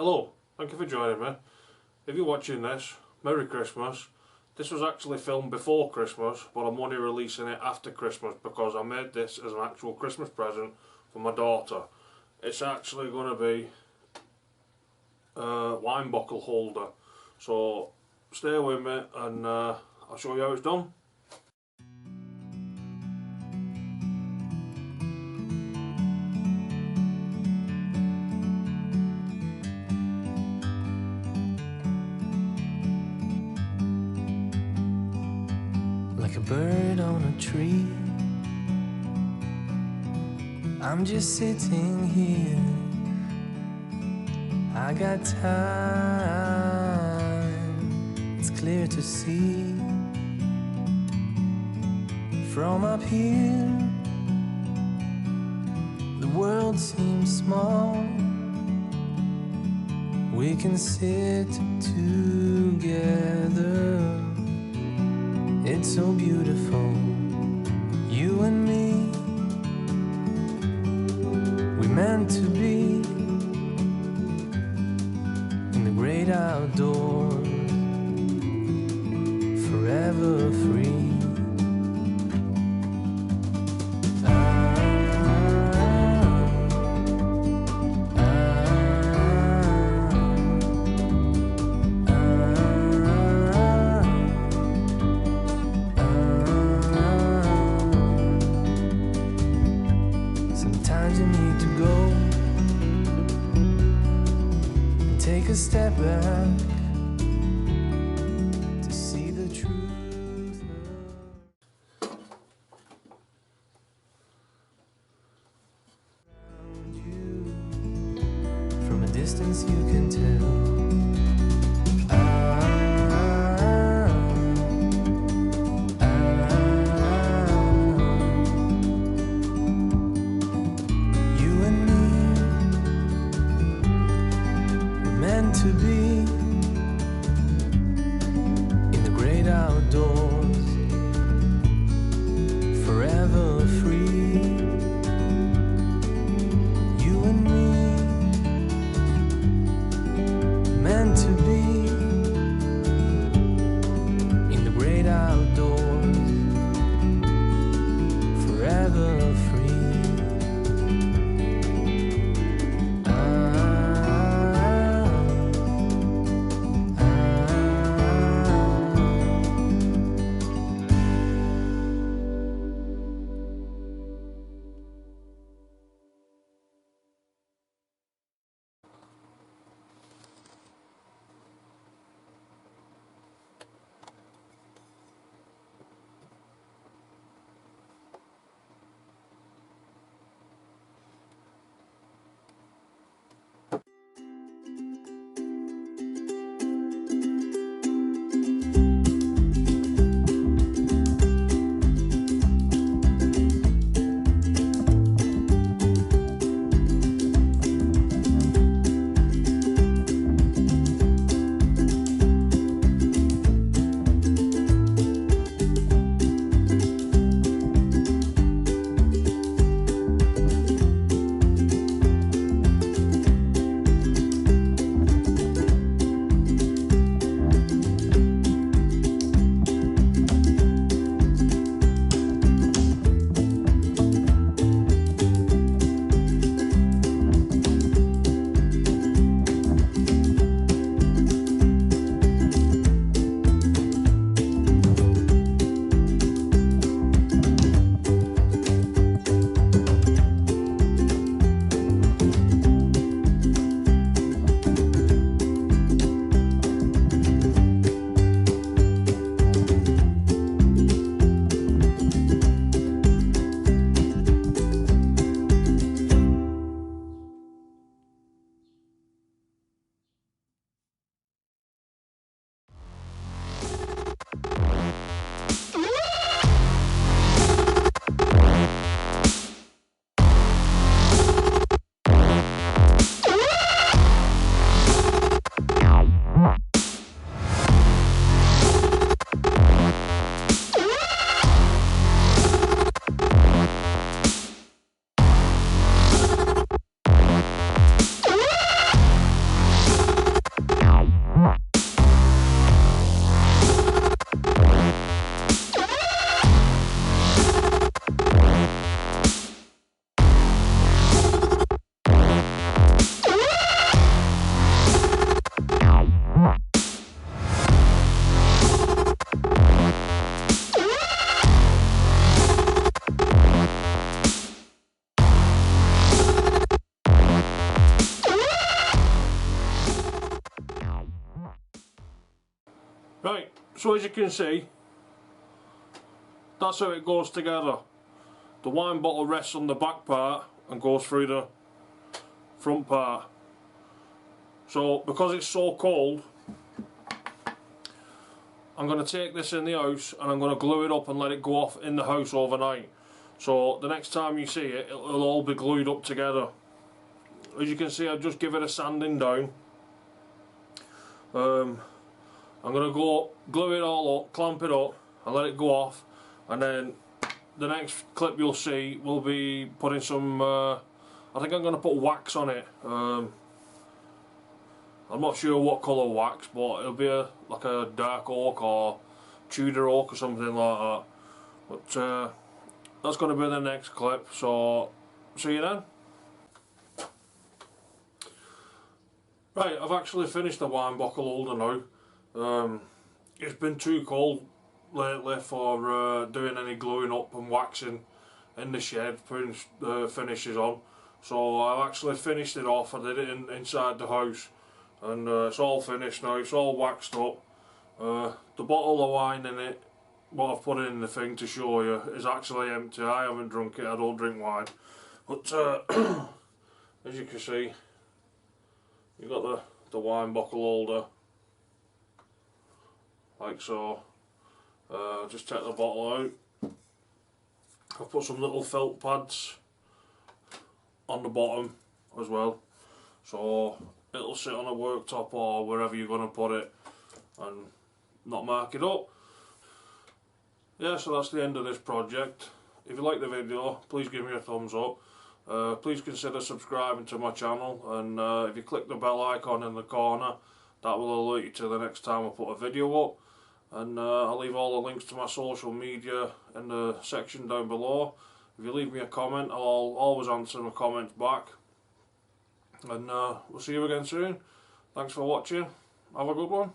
Hello, thank you for joining me. If you're watching this, Merry Christmas. This was actually filmed before Christmas, but I'm only releasing it after Christmas because I made this as an actual Christmas present for my daughter. It's actually going to be a wine bottle holder. So stay with me and I'll show you how it's done. Like a bird on a tree, I'm just sitting here. I got time, it's clear to see. From up here, the world seems small. We can sit together. It's so beautiful, you and me. We meant to be in the great outdoors, forever free. Sometimes you need to go and take a step back to see the truth around you. From a distance you can tell. To be in the great outdoors, forever free. You and me, meant to be in the great outdoors, forever free. So as you can see, that's how it goes together. The wine bottle rests on the back part and goes through the front part. So because it's so cold, I'm going to take this in the house and I'm going to glue it up and let it go off in the house overnight. So the next time you see it, it'll all be glued up together. As you can see, I've just give it a sanding down. I'm going to go glue it all up, clamp it up and let it go off, and then the next clip you'll see will be putting some, I think I'm going to put wax on it. I'm not sure what colour wax, but it'll be like a dark oak or Tudor oak or something like that. But that's going to be the next clip, so see you then. Right, I've actually finished the wine bottle holder now. It's been too cold lately for doing any gluing up and waxing in the shed, putting finishes on. So I've actually finished it off. I did it inside the house, and it's all finished now. It's all waxed up. The bottle of wine in it, what I've put in the thing to show you, is actually empty. I haven't drunk it. I don't drink wine. But as you can see, you've got the wine bottle holder, like so. Just take the bottle out. I've put some little felt pads on the bottom as well, so it'll sit on a worktop or wherever you're going to put it and not mark it up. Yeah, so that's the end of this project. If you like the video, please give me a thumbs up. Please consider subscribing to my channel, and if you click the bell icon in the corner, that will alert you to the next time I put a video up. And I'll leave all the links to my social media in the section down below. If you leave me a comment, I'll always answer my comments back. And we'll see you again soon. Thanks for watching. Have a good one.